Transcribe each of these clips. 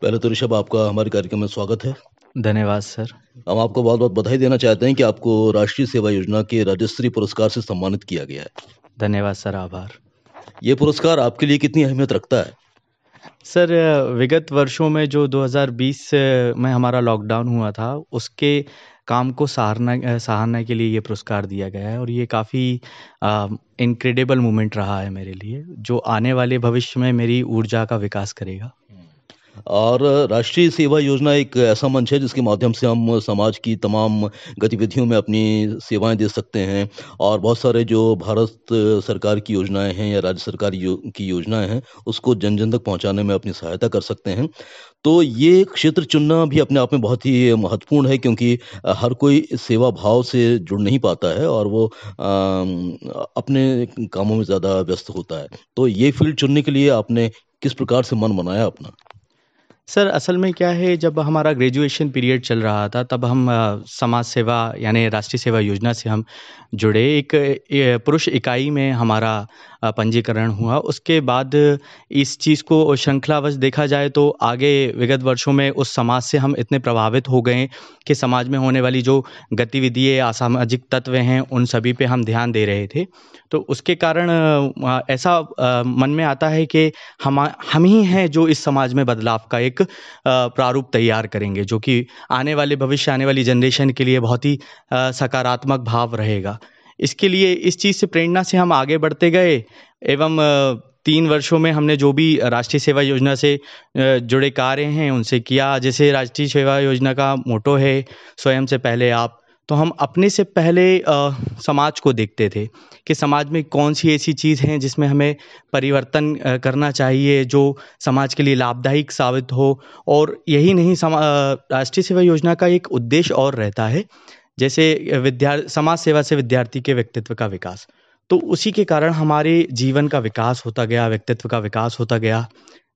पहले तो ऋषभ आपका हमारे कार्यक्रम में स्वागत है। धन्यवाद सर। हम आपको बहुत बहुत बधाई देना चाहते हैं कि आपको राष्ट्रीय सेवा योजना के राज्यस्तरीय पुरस्कार से सम्मानित किया गया है। धन्यवाद सर, आभार। ये पुरस्कार आपके लिए कितनी अहमियत रखता है? सर, विगत वर्षों में जो 2020 में हमारा लॉकडाउन हुआ था, उसके काम को सराहना के लिए ये पुरस्कार दिया गया है और ये काफ़ी इनक्रेडिबल मोमेंट रहा है मेरे लिए, जो आने वाले भविष्य में मेरी ऊर्जा का विकास करेगा। और राष्ट्रीय सेवा योजना एक ऐसा मंच है जिसके माध्यम से हम समाज की तमाम गतिविधियों में अपनी सेवाएं दे सकते हैं और बहुत सारे जो भारत सरकार की योजनाएं हैं या राज्य सरकार की योजनाएं हैं उसको जन जन तक पहुंचाने में अपनी सहायता कर सकते हैं। तो ये क्षेत्र चुनना भी अपने आप में बहुत ही महत्वपूर्ण है क्योंकि हर कोई सेवा भाव से जुड़ नहीं पाता है और वो अपने कामों में ज़्यादा व्यस्त होता है। तो ये फील्ड चुनने के लिए आपने किस प्रकार से मन बनाया अपना? सर, असल में क्या है, जब हमारा ग्रेजुएशन पीरियड चल रहा था तब हम समाज सेवा यानी राष्ट्रीय सेवा योजना से हम जुड़े। एक पुरुष इकाई में हमारा पंजीकरण हुआ। उसके बाद इस चीज़ को श्रृंखलावश देखा जाए तो आगे विगत वर्षों में उस समाज से हम इतने प्रभावित हो गए कि समाज में होने वाली जो गतिविधियाँ, असामाजिक तत्व हैं, उन सभी पे हम ध्यान दे रहे थे। तो उसके कारण ऐसा मन में आता है कि हम ही हैं जो इस समाज में बदलाव का एक प्रारूप तैयार करेंगे, जो कि आने वाले भविष्य, आने वाली जनरेशन के लिए बहुत ही सकारात्मक भाव रहेगा। इसके लिए इस चीज़ से प्रेरणा से हम आगे बढ़ते गए एवं 3 वर्षों में हमने जो भी राष्ट्रीय सेवा योजना से जुड़े कार्य हैं उनसे किया। जैसे राष्ट्रीय सेवा योजना का मोटो है, स्वयं से पहले आप। तो हम अपने से पहले समाज को देखते थे कि समाज में कौन सी ऐसी चीज़ हैं जिसमें हमें परिवर्तन करना चाहिए, जो समाज के लिए लाभदायक साबित हो। और यही नहीं, राष्ट्रीय सेवा योजना का एक उद्देश्य और रहता है, जैसे समाज सेवा से विद्यार्थी के व्यक्तित्व का विकास। तो उसी के कारण हमारे जीवन का विकास होता गया, व्यक्तित्व का विकास होता गया,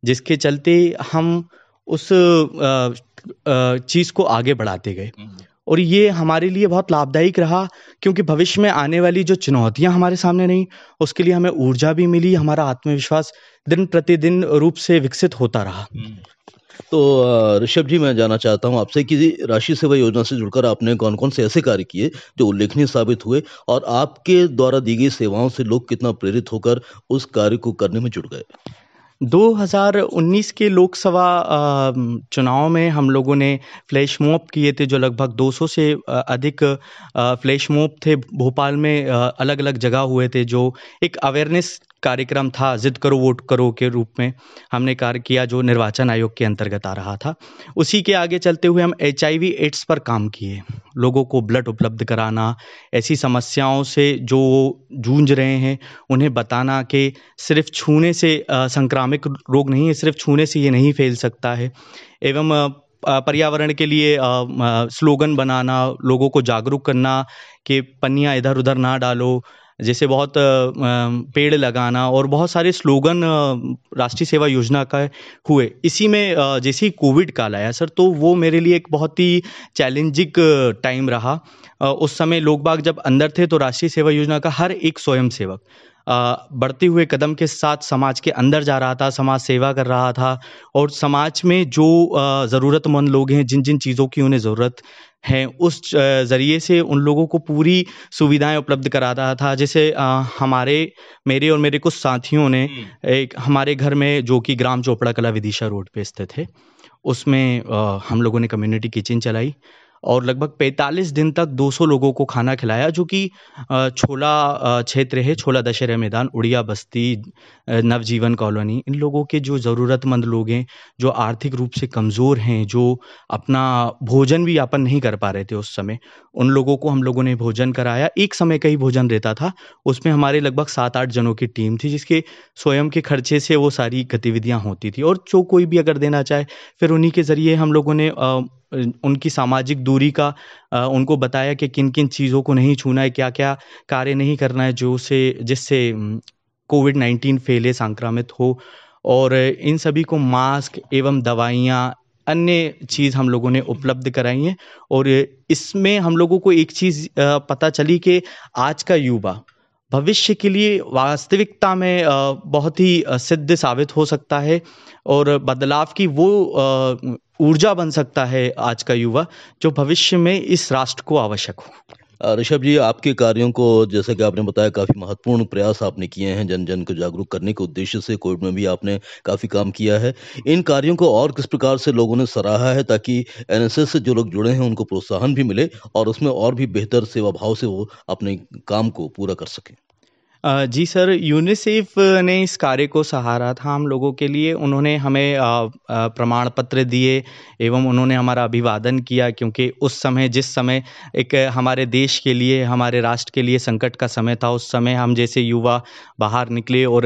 जिसके चलते हम उस चीज़ को आगे बढ़ाते गए। और ये हमारे लिए बहुत लाभदायक रहा क्योंकि भविष्य में आने वाली जो चुनौतियां हमारे सामने रहीं, उसके लिए हमें ऊर्जा भी मिली, हमारा आत्मविश्वास दिन प्रतिदिन रूप से विकसित होता रहा। तो ऋषभ जी, मैं जानना चाहता हूं आपसे कि राष्ट्रीय सेवा योजना से जुड़कर आपने कौन कौन से ऐसे कार्य किए जो उल्लेखनीय साबित हुए और आपके द्वारा दी गई सेवाओं से लोग कितना प्रेरित होकर उस कार्य को करने में जुड़ गए? 2019 के लोकसभा चुनाव में हम लोगों ने फ्लैश मॉब किए थे, जो लगभग 200 से अधिक फ्लैश मॉब थे भोपाल में, अलग अलग जगह हुए थे, जो एक अवेयरनेस कार्यक्रम था, जिद करो वोट करो के रूप में हमने कार्य किया, जो निर्वाचन आयोग के अंतर्गत आ रहा था। उसी के आगे चलते हुए हम HIV एड्स पर काम किए, लोगों को ब्लड उपलब्ध कराना, ऐसी समस्याओं से जो जूझ रहे हैं उन्हें बताना कि सिर्फ छूने से संक्रामक रोग नहीं है, सिर्फ छूने से ये नहीं फैल सकता है। एवं पर्यावरण के लिए स्लोगन बनाना, लोगों को जागरूक करना कि पन्नियाँ इधर उधर ना डालो, जैसे बहुत पेड़ लगाना और बहुत सारे स्लोगन राष्ट्रीय सेवा योजना का हुए। इसी में जैसे ही कोविड काल आया सर, तो वो मेरे लिए एक बहुत ही चैलेंजिंग टाइम रहा। उस समय लोग बाग जब अंदर थे तो राष्ट्रीय सेवा योजना का हर एक स्वयंसेवक बढ़ते हुए कदम के साथ समाज के अंदर जा रहा था, समाज सेवा कर रहा था और समाज में जो ज़रूरतमंद लोग हैं, जिन जिन चीज़ों की उन्हें ज़रूरत है, उस ज़रिए से उन लोगों को पूरी सुविधाएं उपलब्ध करा रहा था। जैसे मेरे और मेरे कुछ साथियों ने एक हमारे घर में, जो कि ग्राम चोपड़ा कला विदिशा रोड पे स्थित है, उसमें हम लोगों ने कम्युनिटी किचन चलाई और लगभग 45 दिन तक 200 लोगों को खाना खिलाया, जो कि छोला क्षेत्र है, छोला दशहरा मैदान, उड़िया बस्ती, नवजीवन कॉलोनी, इन लोगों के जो ज़रूरतमंद लोग हैं, जो आर्थिक रूप से कमज़ोर हैं, जो अपना भोजन भी यापन नहीं कर पा रहे थे उस समय, उन लोगों को हम लोगों ने भोजन कराया। एक समय का ही भोजन रहता था, उसमें हमारे लगभग 7-8 जनों की टीम थी, जिसके स्वयं के खर्चे से वो सारी गतिविधियाँ होती थी। और जो कोई भी अगर देना चाहे, फिर उन्हीं के ज़रिए हम लोगों ने उनकी सामाजिक दूरी का उनको बताया कि किन किन चीज़ों को नहीं छूना है, क्या क्या कार्य नहीं करना है जिससे कोविड-19 फैले, संक्रामित हो। और इन सभी को मास्क एवं दवाइयाँ, अन्य चीज़ हम लोगों ने उपलब्ध कराई हैं। और इसमें हम लोगों को एक चीज़ पता चली कि आज का युवा भविष्य के लिए वास्तविकता में बहुत ही सिद्ध साबित हो सकता है और बदलाव की वो ऊर्जा बन सकता है आज का युवा, जो भविष्य में इस राष्ट्र को आवश्यक हो। ऋषभ जी, आपके कार्यों को जैसे कि आपने बताया काफ़ी महत्वपूर्ण प्रयास आपने किए हैं जन-जन को जागरूक करने के उद्देश्य से, कोविड में भी आपने काफ़ी काम किया है। इन कार्यों को और किस प्रकार से लोगों ने सराहा है ताकि एनएसएस से जो लोग जुड़े हैं उनको प्रोत्साहन भी मिले और उसमें और भी बेहतर सेवा भाव से वो अपने काम को पूरा कर सकें? जी सर, यूनिसेफ ने इस कार्य को सहारा था हम लोगों के लिए। उन्होंने हमें प्रमाण पत्र दिए एवं उन्होंने हमारा अभिवादन किया, क्योंकि उस समय जिस समय एक हमारे देश के लिए, हमारे राष्ट्र के लिए संकट का समय था, उस समय हम जैसे युवा बाहर निकले और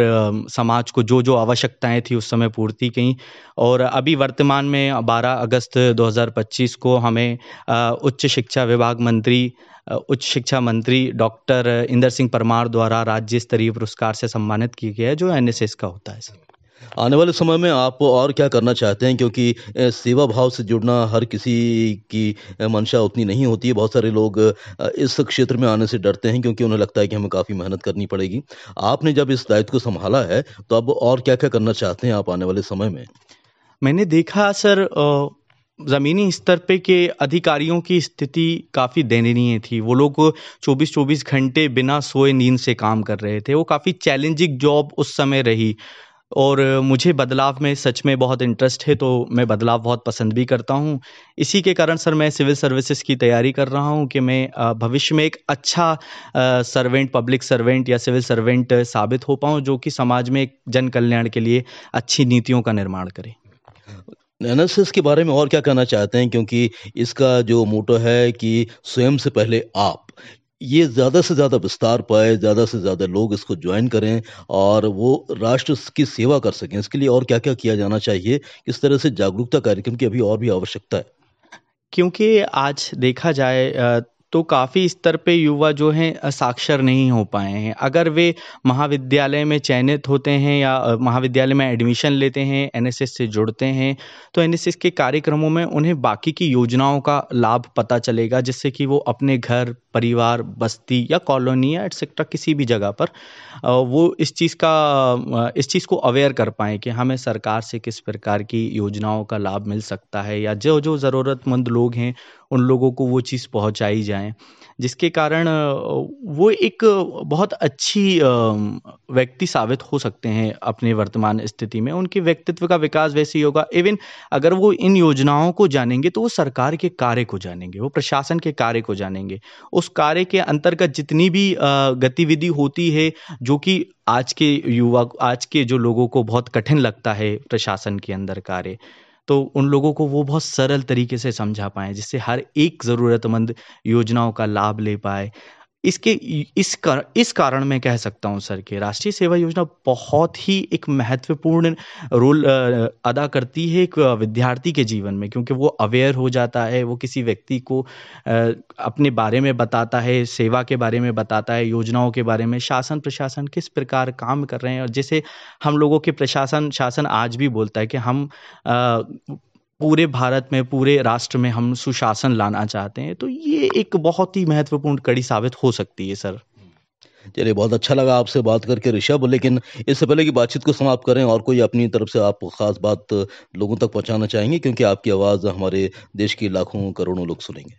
समाज को जो आवश्यकताएं थी उस समय पूर्ति की। और अभी वर्तमान में 12 अगस्त 2025 को हमें उच्च शिक्षा मंत्री डॉक्टर इंदर सिंह परमार द्वारा राज्य स्तरीय पुरस्कार से सम्मानित किया गया है, जो एनएसएस का होता है सर। आने वाले समय में आप और क्या करना चाहते हैं? क्योंकि सेवा भाव से जुड़ना हर किसी की मंशा उतनी नहीं होती है। बहुत सारे लोग इस क्षेत्र में आने से डरते हैं क्योंकि उन्हें लगता है कि हमें काफ़ी मेहनत करनी पड़ेगी। आपने जब इस दायित्व को सँभाला है, तो अब और क्या-क्या करना चाहते हैं आप आने वाले समय में? मैंने देखा सर, ज़मीनी स्तर पे के अधिकारियों की स्थिति काफ़ी दयनीय थी। वो लोग 24-24 घंटे बिना सोए नींद से काम कर रहे थे। वो काफ़ी चैलेंजिंग जॉब उस समय रही और मुझे बदलाव में सच में बहुत इंटरेस्ट है, तो मैं बदलाव बहुत पसंद भी करता हूँ। इसी के कारण सर मैं सिविल सर्विसेज़ की तैयारी कर रहा हूँ कि मैं भविष्य में एक अच्छा पब्लिक सर्वेंट या सिविल सर्वेंट साबित हो पाऊँ, जो कि समाज में एक जन कल्याण के लिए अच्छी नीतियों का निर्माण करे। एनएसएस के बारे में और क्या कहना चाहते हैं? क्योंकि इसका जो मोटो है कि स्वयं से पहले आप, ये ज़्यादा से ज़्यादा विस्तार पाए, ज़्यादा से ज़्यादा लोग इसको जॉइन करें और वो राष्ट्र की सेवा कर सकें। इसके लिए और क्या-क्या किया जाना चाहिए? किस तरह से जागरूकता कार्यक्रम की अभी और भी आवश्यकता है? क्योंकि आज देखा जाए तो काफ़ी स्तर पे युवा जो हैं साक्षर नहीं हो पाए हैं। अगर वे महाविद्यालय में चयनित होते हैं या महाविद्यालय में एडमिशन लेते हैं, एनएसएस से जुड़ते हैं, तो एनएसएस के कार्यक्रमों में उन्हें बाकी की योजनाओं का लाभ पता चलेगा, जिससे कि वो अपने घर, परिवार, बस्ती या कॉलोनी या एटसेट्रा किसी भी जगह पर वो इस चीज़ को अवेयर कर पाएँ कि हमें सरकार से किस प्रकार की योजनाओं का लाभ मिल सकता है, या जो ज़रूरतमंद लोग हैं उन लोगों को वो चीज़ पहुँचाई जाए। जिसके कारण वो एक बहुत अच्छी व्यक्ति साबित हो सकते हैं अपने वर्तमान स्थिति में। उनके व्यक्तित्व का विकास वैसे ही होगा। इवन अगर वो इन योजनाओं को जानेंगे तो वो सरकार के कार्य को जानेंगे, वो प्रशासन के कार्य को जानेंगे। उस कार्य के अंतर्गत जितनी भी गतिविधि होती है, जो कि आज के जो लोगों को बहुत कठिन लगता है प्रशासन के अंदर कार्य, तो उन लोगों को वो बहुत सरल तरीके से समझा पाएँ, जिससे हर एक ज़रूरतमंद योजनाओं का लाभ ले पाए। इस कारण मैं कह सकता हूँ सर कि राष्ट्रीय सेवा योजना बहुत ही एक महत्वपूर्ण रोल अदा करती है एक विद्यार्थी के जीवन में, क्योंकि वो अवेयर हो जाता है, वो किसी व्यक्ति को अपने बारे में बताता है, सेवा के बारे में बताता है, योजनाओं के बारे में, शासन प्रशासन किस प्रकार काम कर रहे हैं। और जैसे हम लोगों के शासन आज भी बोलता है कि हम पूरे भारत में, पूरे राष्ट्र में हम सुशासन लाना चाहते हैं, तो ये एक बहुत ही महत्वपूर्ण कड़ी साबित हो सकती है सर। चलिए, बहुत अच्छा लगा आपसे बात करके ऋषभ, लेकिन इससे पहले कि बातचीत को समाप्त करें और कोई अपनी तरफ से आप ख़ास बात लोगों तक पहुँचाना चाहेंगे? क्योंकि आपकी आवाज़ हमारे देश के लाखों, करोड़ों लोग सुनेंगे।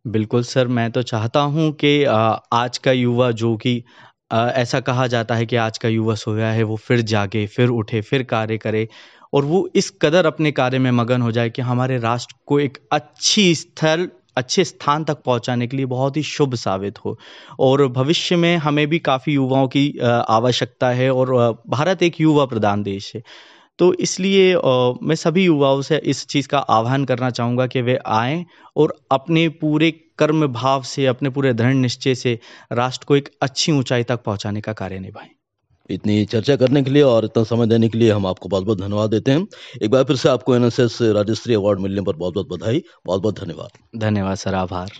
बिल्कुल सर, मैं तो चाहता हूँ कि आज का युवा जो कि ऐसा कहा जाता है कि आज का युवा सोया है, वो फिर जागे, फिर उठे, फिर कार्य करे और वो इस कदर अपने कार्य में मगन हो जाए कि हमारे राष्ट्र को एक अच्छे स्थान तक पहुंचाने के लिए बहुत ही शुभ साबित हो। और भविष्य में हमें भी काफ़ी युवाओं की आवश्यकता है और भारत एक युवा प्रधान देश है। तो इसलिए मैं सभी युवाओं से इस चीज़ का आह्वान करना चाहूँगा कि वे आएँ और अपने पूरे कर्म भाव से, अपने पूरे दृढ़ निश्चय से राष्ट्र को एक अच्छी ऊँचाई तक पहुँचाने का कार्य निभाएँ। इतनी चर्चा करने के लिए और इतना समय देने के लिए हम आपको बहुत-बहुत धन्यवाद देते हैं। एक बार फिर से आपको एनएसएस राज्य स्तरीय अवार्ड मिलने पर बहुत-बहुत बधाई, बहुत-बहुत धन्यवाद। धन्यवाद सर, आभार।